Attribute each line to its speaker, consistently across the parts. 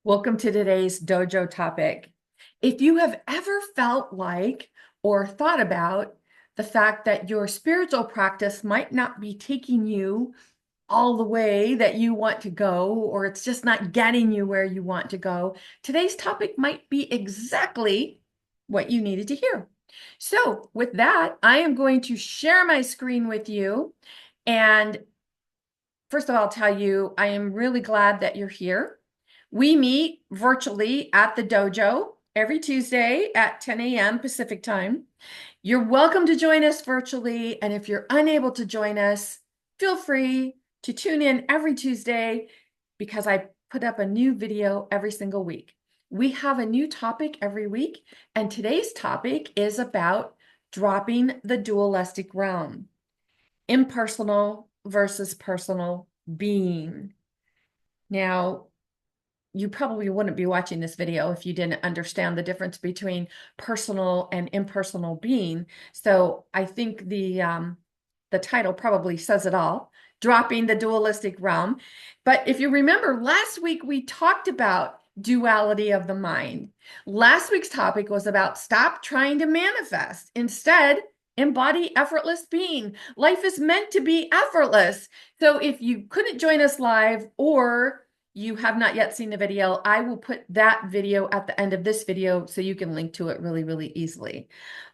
Speaker 1: Welcome to today's dojo topic. If you have ever felt like or thought about the fact that your spiritual practice might not be taking you all the way that you want to go, or it's just not getting you where you want to go, today's topic might be exactly what you needed to hear. So, with that, I am going to share my screen with you. And first of all, I'll tell you, I am really glad that you're here. We meet virtually at the dojo every Tuesday at 10 a.m. Pacific time. You're welcome to join us virtually. And if you're unable to join us, feel free to tune in every Tuesday because I put up a new video every single week. We have a new topic every week, and today's topic is about dropping the dualistic realm, impersonal versus personal being. Now, you probably wouldn't be watching this video if you didn't understand the difference between personal and impersonal being. So I think the title probably says it all, dropping the dualistic realm. But if you remember, last week we talked about duality of the mind. Last week's topic was about stop trying to manifest. Instead, embody effortless being. Life is meant to be effortless. So if you couldn't join us live or you have not yet seen the video, I will put that video at the end of this video so you can link to it really, really easily.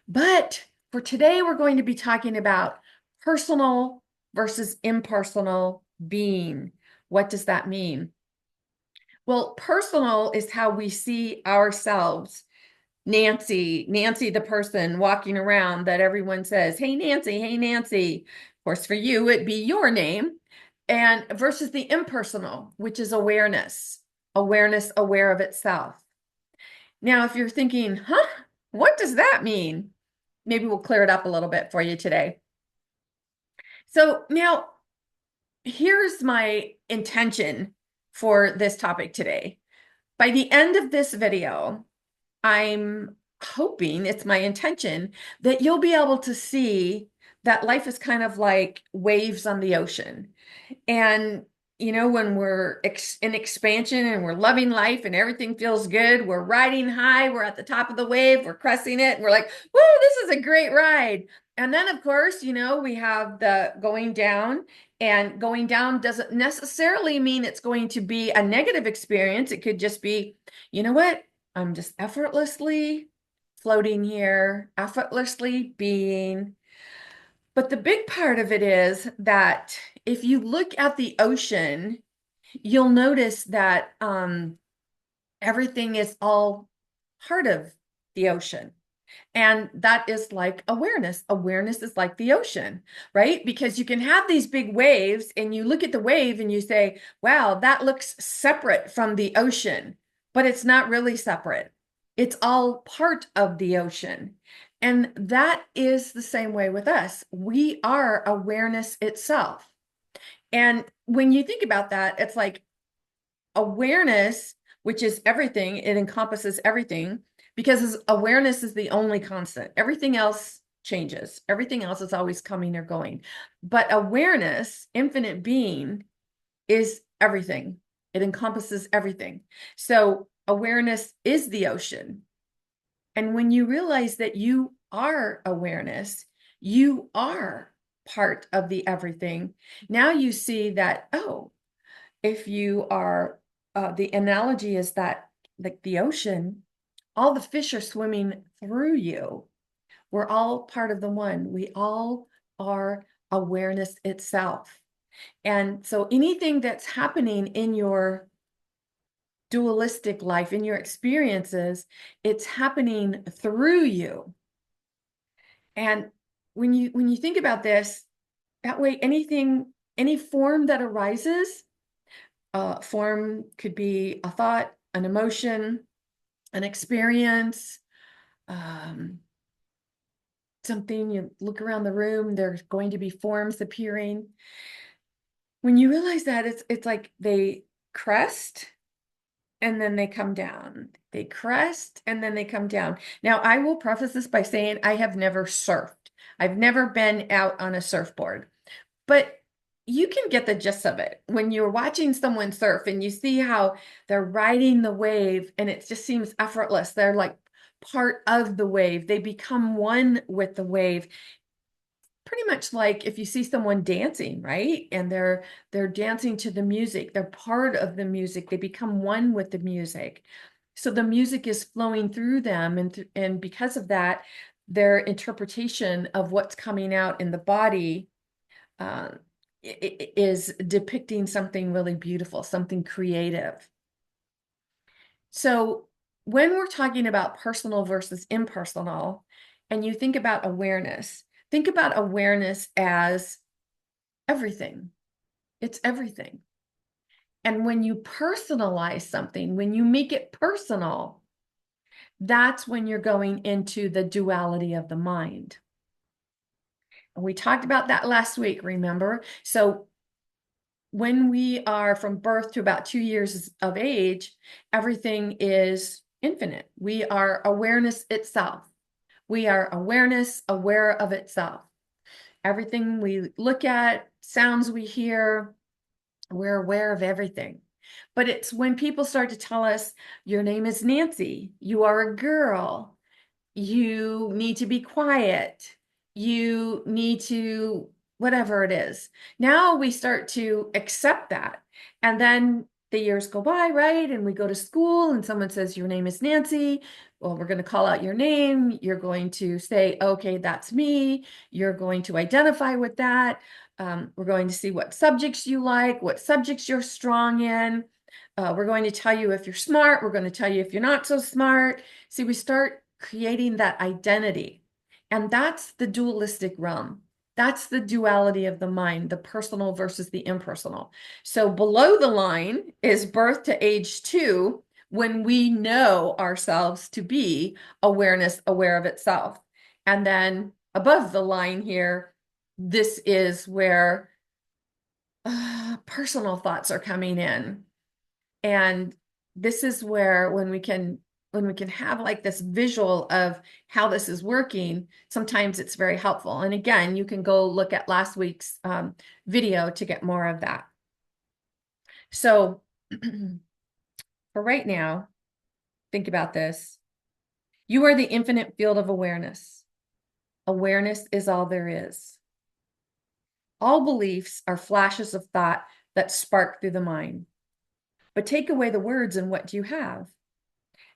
Speaker 1: But for today, we're going to be talking about personal versus impersonal being. What does that mean? Well, personal is how we see ourselves. Nancy, the person walking around that everyone says, hey, Nancy, hey, Nancy. Of course, for you, it'd be your name. And versus the impersonal, which is awareness, aware of itself. Now, if you're thinking, what does that mean? Maybe we'll clear it up a little bit for you today. So now, here's my intention for this topic today. By the end of this video, I'm hoping, it's my intention, that you'll be able to see that life is kind of like waves on the ocean. And, when we're in expansion and we're loving life and everything feels good, we're riding high, we're at the top of the wave, we're cresting it, and we're like, whoa, this is a great ride. And then, of course, we have the going down, and going down doesn't necessarily mean it's going to be a negative experience. It could just be, you know what? I'm just effortlessly floating here, effortlessly being. But the big part of it is that if you look at the ocean, you'll notice that everything is all part of the ocean. And that is like awareness. Awareness is like the ocean, right? Because you can have these big waves and you look at the wave and you say, wow, that looks separate from the ocean, but it's not really separate. It's all part of the ocean. And that is the same way with us. We are awareness itself. And when you think about that, it's like awareness, which is everything, it encompasses everything because awareness is the only constant. Everything else changes. Everything else is always coming or going. But awareness, infinite being, is everything. It encompasses everything. So awareness is the ocean. And when you realize that you are awareness, you are part of the everything. Now you see that, oh, if you are, the analogy is that, like the ocean, all the fish are swimming through you. We're all part of the one. We all are awareness itself. And so anything that's happening in your dualistic life, in your experiences, it's happening through you. And when you think about this, that way, any form that arises, form could be a thought, an emotion, an experience, something. You look around the room, there's going to be forms appearing. When you realize that, it's like they crest and then they come down. They crest and then they come down. Now, I will preface this by saying I have never surfed. I've never been out on a surfboard. But you can get the gist of it when you're watching someone surf and you see how they're riding the wave and it just seems effortless. They're like part of the wave. They become one with the wave. Pretty much like if you see someone dancing, right? And they're dancing to the music. They're part of the music. They become one with the music. So the music is flowing through them, and because of that, their interpretation of what's coming out in the body uh, is depicting something really beautiful, something creative. So when we're talking about personal versus impersonal, and you think about awareness as everything. It's everything. And when you personalize something, when you make it personal, that's when you're going into the duality of the mind. And we talked about that last week, remember? So when we are from birth to about 2 years of age, everything is infinite. We are awareness itself. We are awareness, aware of itself. Everything we look at, sounds we hear, we're aware of everything. But it's when people start to tell us, your name is Nancy, you are a girl, you need to be quiet, you need to, whatever it is. Now we start to accept that. And then the years go by, right? And we go to school and someone says, your name is Nancy. Well, we're going to call out your name. You're going to say, okay, that's me. You're going to identify with that. We're going to see what subjects you like, what subjects you're strong in. We're going to tell you if you're smart. We're going to tell you if you're not so smart. See, we start creating that identity. And that's the dualistic realm. That's the duality of the mind, the personal versus the impersonal. So below the line is birth to age 2, when we know ourselves to be awareness, aware of itself. And then above the line here, this is where personal thoughts are coming in. And this is where when we can have like this visual of how this is working, sometimes it's very helpful. And again, you can go look at last week's video to get more of that. So for right now, think about this. You are the infinite field of awareness. Awareness is all there is. All beliefs are flashes of thought that spark through the mind. But take away the words and what do you have?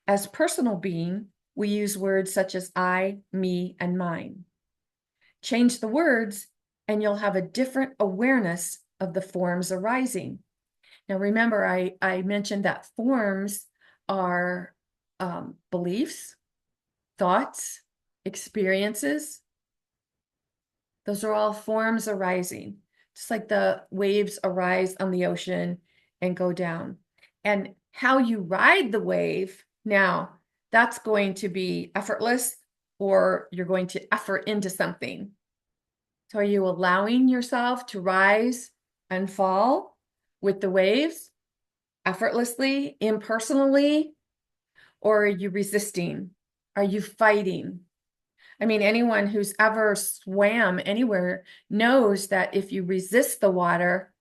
Speaker 1: As personal being, we use words such as I, me, and mine. Change the words and you'll have a different awareness of the forms arising. Now, remember, I mentioned that forms are beliefs, thoughts, experiences. Those are all forms arising, just like the waves arise on the ocean and go down. And how you ride the wave, now, that's going to be effortless, or you're going to effort into something. So are you allowing yourself to rise and fall with the waves effortlessly, impersonally, or are you resisting? Are you fighting? I mean, anyone who's ever swam anywhere knows that if you resist the water,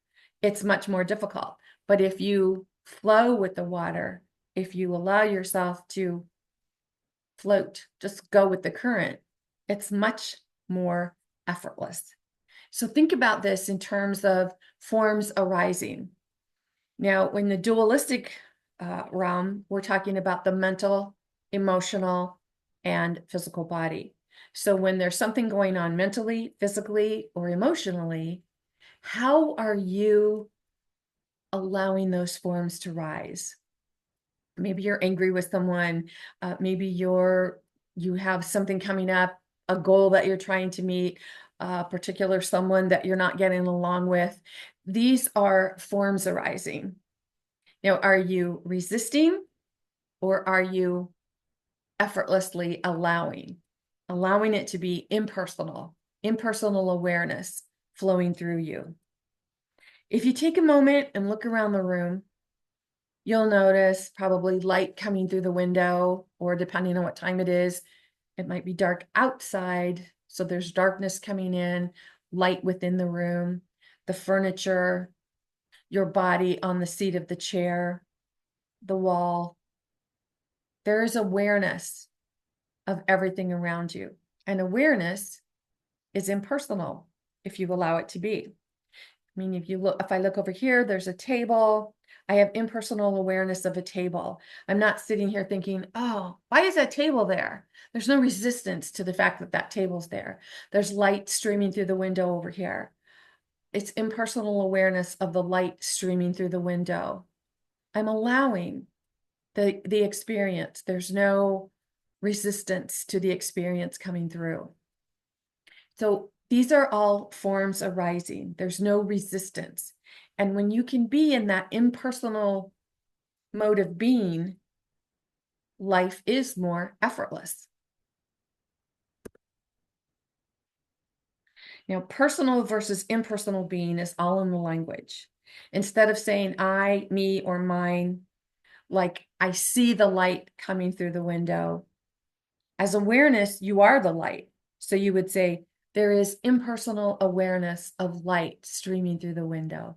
Speaker 1: it's much more difficult. But if you flow with the water, if you allow yourself to float, just go with the current, it's much more effortless. So think about this in terms of forms arising. Now, when the dualistic realm, we're talking about the mental, emotional, and physical body. So when there's something going on mentally, physically, or emotionally, how are you allowing those forms to rise? Maybe you're angry with someone. Maybe you have something coming up, a goal that you're trying to meet, a particular someone that you're not getting along with. These are forms arising. Now, are you resisting or are you effortlessly allowing it to be impersonal awareness flowing through you? If you take a moment and look around the room, you'll notice probably light coming through the window, or depending on what time it is, it might be dark outside. So there's darkness coming in, light within the room. the furniture, your body on the seat of the chair, the wall. There is awareness of everything around you. And awareness is impersonal if you allow it to be. I mean, if I look over here, there's a table. I have impersonal awareness of a table. I'm not sitting here thinking, oh, why is that table there? There's no resistance to the fact that that table's there. There's light streaming through the window over here. It's impersonal awareness of the light streaming through the window. I'm allowing the experience. There's no resistance to the experience coming through. So these are all forms arising. There's no resistance. And when you can be in that impersonal mode of being, life is more effortless. Now, personal versus impersonal being is all in the language. Instead of saying I, me, or mine, like I see the light coming through the window. As awareness, you are the light. So you would say, there is impersonal awareness of light streaming through the window.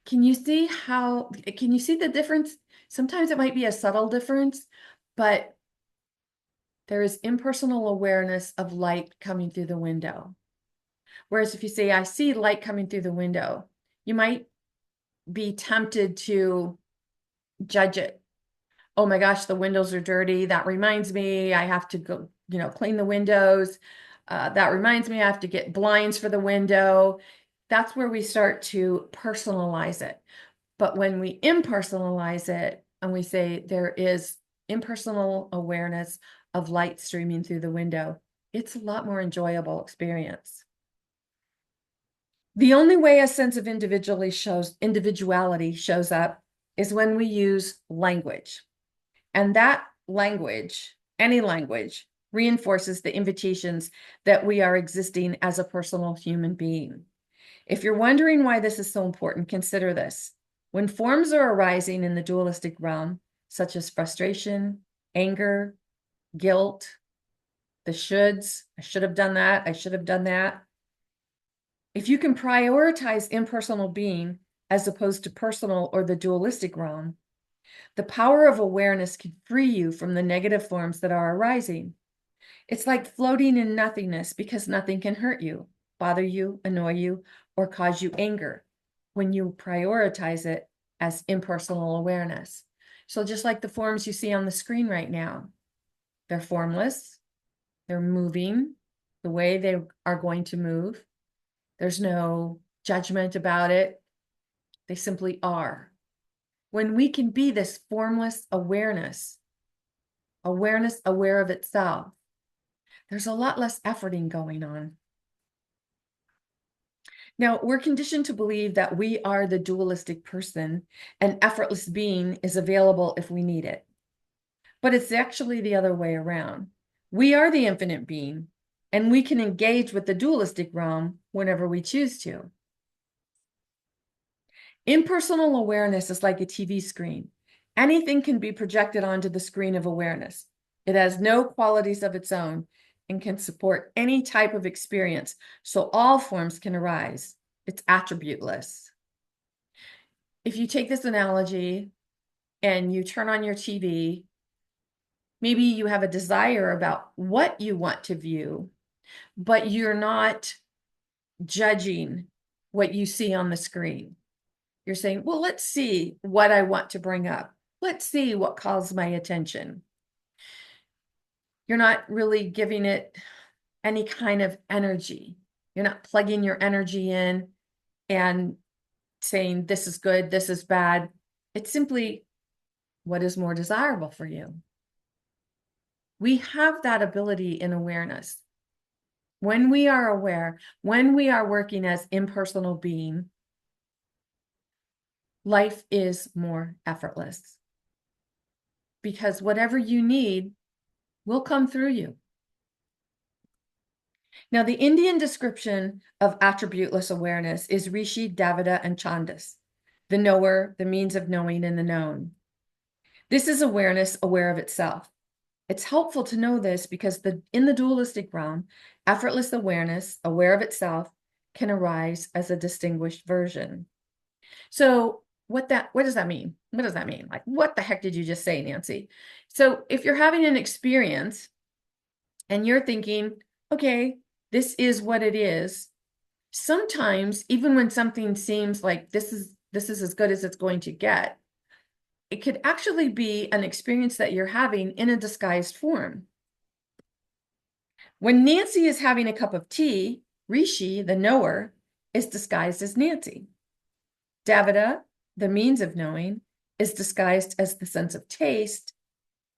Speaker 1: Can you see the difference? Sometimes it might be a subtle difference, but there is impersonal awareness of light coming through the window. Whereas if you say, I see light coming through the window, you might be tempted to judge it. Oh my gosh, the windows are dirty. That reminds me, I have to go, clean the windows. That reminds me, I have to get blinds for the window. That's where we start to personalize it. But when we impersonalize it and we say there is impersonal awareness of light streaming through the window, it's a lot more enjoyable experience. The only way a sense of individuality shows up is when we use language. And that language, any language, reinforces the invitations that we are existing as a personal human being. If you're wondering why this is so important, consider this. When forms are arising in the dualistic realm, such as frustration, anger, guilt, the shoulds, I should have done that, I should have done that. If you can prioritize impersonal being as opposed to personal or the dualistic realm, the power of awareness can free you from the negative forms that are arising. It's like floating in nothingness because nothing can hurt you, bother you, annoy you, or cause you anger when you prioritize it as impersonal awareness. So just like the forms you see on the screen right now, they're formless, they're moving the way they are going to move. There's no judgment about it. They simply are. When we can be this formless awareness aware of itself, there's a lot less efforting going on. Now, we're conditioned to believe that we are the dualistic person and effortless being is available if we need it. But it's actually the other way around. We are the infinite being, and we can engage with the dualistic realm whenever we choose to. Impersonal awareness is like a TV screen. Anything can be projected onto the screen of awareness. It has no qualities of its own and can support any type of experience, so all forms can arise. It's attributeless. If you take this analogy and you turn on your TV, maybe you have a desire about what you want to view, but you're not judging what you see on the screen. You're saying, well, let's see what I want to bring up. Let's see what calls my attention. You're not really giving it any kind of energy. You're not plugging your energy in and saying, this is good, this is bad. It's simply what is more desirable for you. We have that ability in awareness. When we are aware, when we are working as impersonal being, life is more effortless. Because whatever you need will come through you. Now, the Indian description of attributeless awareness is Rishi, Davida, and Chandas, the knower, the means of knowing, and the known. This is awareness aware of itself. It's helpful to know this because in the dualistic realm, effortless awareness, aware of itself, can arise as a distinguished version. So what does that mean? What does that mean? Like, what the heck did you just say, Nancy? So if you're having an experience and you're thinking, okay, this is what it is, sometimes even when something seems like this is as good as it's going to get, it could actually be an experience that you're having in a disguised form. When Nancy is having a cup of tea, Rishi, the knower, is disguised as Nancy. Davida, the means of knowing, is disguised as the sense of taste,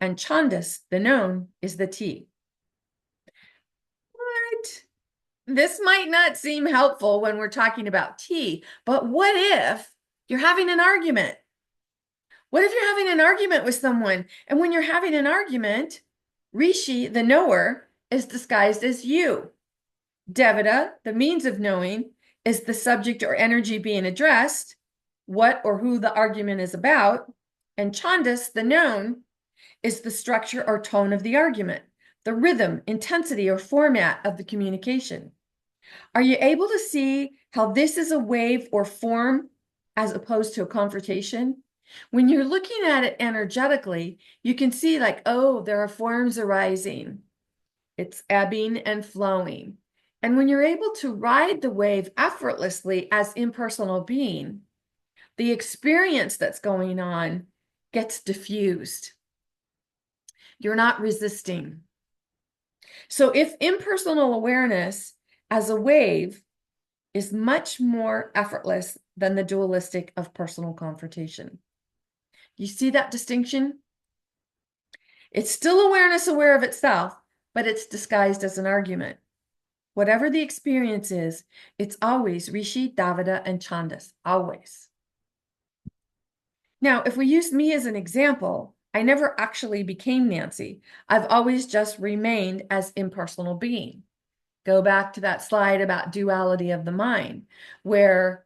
Speaker 1: and Chandas, the known, is the tea. What? This might not seem helpful when we're talking about tea, but what if you're having an argument? What if you're having an argument with someone, and when you're having an argument, Rishi, the knower, is disguised as you. Devita, the means of knowing, is the subject or energy being addressed, what or who the argument is about, and Chandas, the known, is the structure or tone of the argument, the rhythm, intensity, or format of the communication. Are you able to see how this is a wave or form as opposed to a confrontation? When you're looking at it energetically, you can see like, oh, there are forms arising. It's ebbing and flowing. And when you're able to ride the wave effortlessly as impersonal being, the experience that's going on gets diffused. You're not resisting. So if impersonal awareness as a wave is much more effortless than the dualistic of personal confrontation. You see that distinction? It's still awareness aware of itself, but it's disguised as an argument. Whatever the experience is, it's always Rishi, Davida, and Chandas, always. Now, if we use me as an example, I never actually became Nancy. I've always just remained as impersonal being. Go back to that slide about duality of the mind, where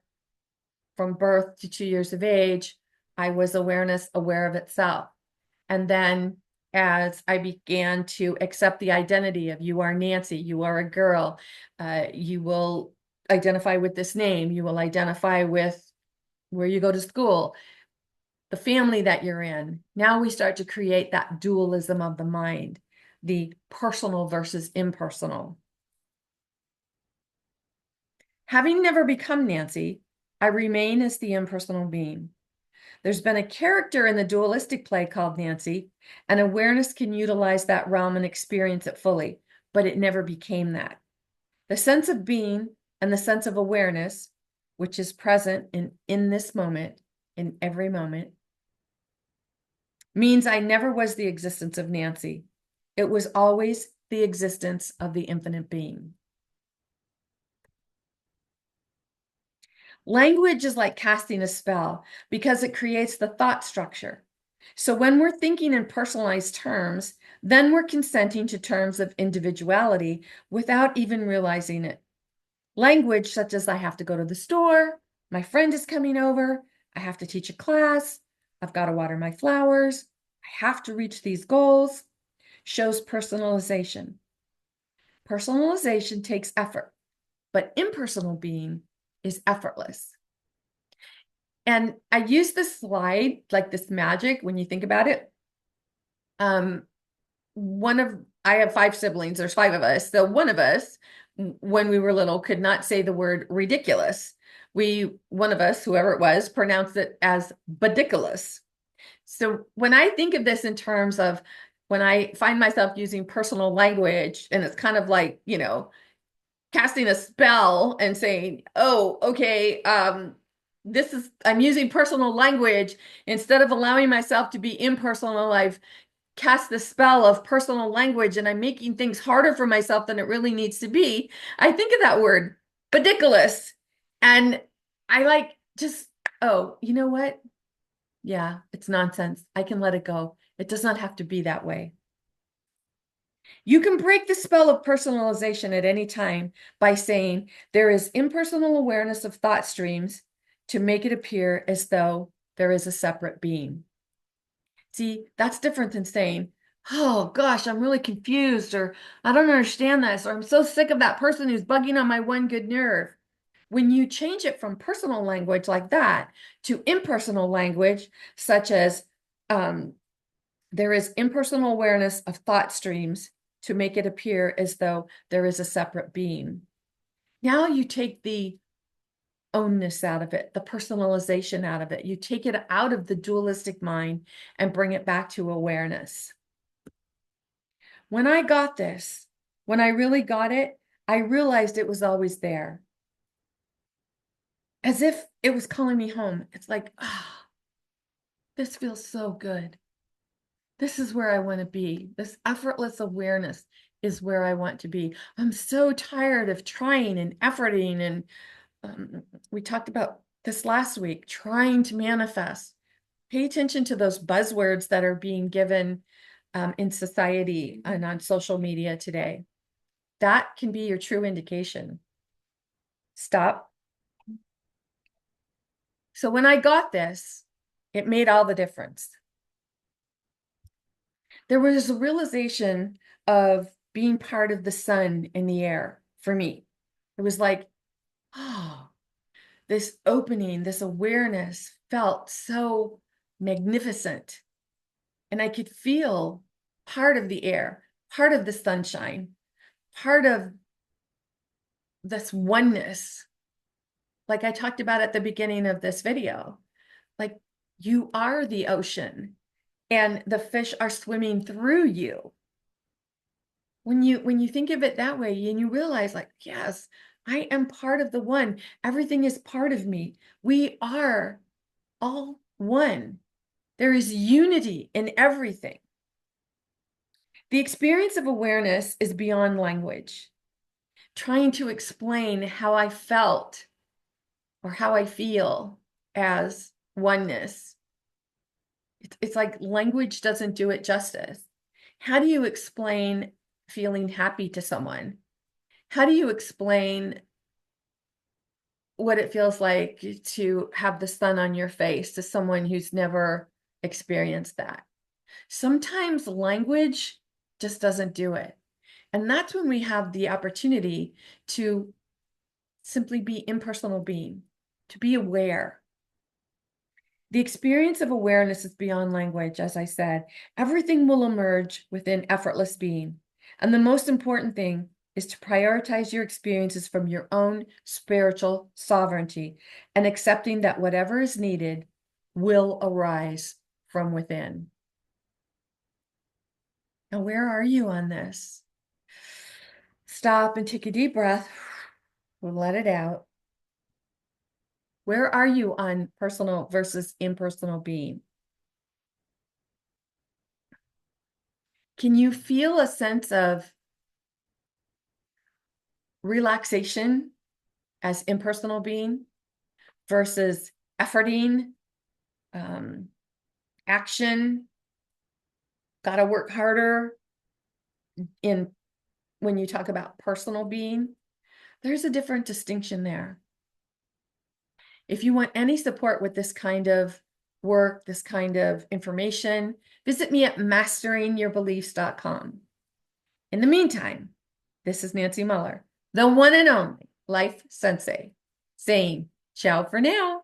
Speaker 1: from birth to 2 years of age, I was awareness aware of itself. And then as I began to accept the identity of you are Nancy, you are a girl, you will identify with this name, you will identify with where you go to school, the family that you're in. Now we start to create that dualism of the mind, the personal versus impersonal. Having never become Nancy, I remain as the impersonal being. There's been a character in the dualistic play called Nancy, and awareness can utilize that realm and experience it fully, but it never became that. The sense of being and the sense of awareness, which is present in this moment, in every moment, means I never was the existence of Nancy. It was always the existence of the infinite being. Language is like casting a spell because it creates the thought structure. So when we're thinking in personalized terms, then we're consenting to terms of individuality without even realizing it. Language such as I have to go to the store, my friend is coming over, I have to teach a class, I've got to water my flowers, I have to reach these goals, shows personalization. Personalization takes effort, but impersonal being is effortless. And I use this slide, like this magic, when you think about it. I have 5 siblings, there's 5 of us. So one of us, when we were little, could not say the word ridiculous. One of us, whoever it was, pronounced it as badiculous. So when I think of this in terms of when I find myself using personal language, and it's kind of like, casting a spell and saying, oh, okay, I'm using personal language instead of allowing myself to be impersonal. I've cast the spell of personal language and I'm making things harder for myself than it really needs to be. I think of that word, ridiculous. And I oh, you know what? Yeah, it's nonsense. I can let it go. It does not have to be that way. You can break the spell of personalization at any time by saying there is impersonal awareness of thought streams to make it appear as though there is a separate being. See, that's different than saying, oh gosh, I'm really confused, or I don't understand this, or I'm so sick of that person who's bugging on my one good nerve. when you change it from personal language like that to impersonal language, such as there is impersonal awareness of thought streams to make it appear as though there is a separate being. Now you take the ownness out of it, the personalization out of it. You take it out of the dualistic mind and bring it back to awareness. When I got this, when I really got it, I realized it was always there. As if it was calling me home. It's like, ah, this feels so good. This is where I want to be. This effortless awareness is where I want to be. I'm so tired of trying and efforting. And we talked about this last week, trying to manifest. Pay attention to those buzzwords that are being given in society and on social media today. That can be your true indication. Stop. So when I got this, it made all the difference. There was a realization of being part of the sun in the air for me. It was like, oh, this opening, this awareness felt so magnificent. And I could feel part of the air, part of the sunshine, part of this oneness. Like I talked about at the beginning of this video, like you are the ocean and the fish are swimming through you. When you think of it that way and you realize like, yes, I am part of the one. Everything is part of me. We are all one. There is unity in everything. The experience of awareness is beyond language. Trying to explain how I felt or how I feel as oneness. It's like language doesn't do it justice. How do you explain feeling happy to someone? How do you explain what it feels like to have the sun on your face to someone who's never experienced that? Sometimes language just doesn't do it. And that's when we have the opportunity to simply be impersonal being, to be aware. The experience of awareness is beyond language, as I said. Everything will emerge within effortless being. And the most important thing is to prioritize your experiences from your own spiritual sovereignty and accepting that whatever is needed will arise from within. Now, where are you on this? Stop and take a deep breath. We'll let it out. Where are you on personal versus impersonal being? Can you feel a sense of relaxation as impersonal being versus efforting, action, gotta work harder in when you talk about personal being? There's a different distinction there. If you want any support with this kind of work, this kind of information, visit me at masteringyourbeliefs.com. In the meantime, this is Nancy Muller, the one and only Life Sensei, saying ciao for now.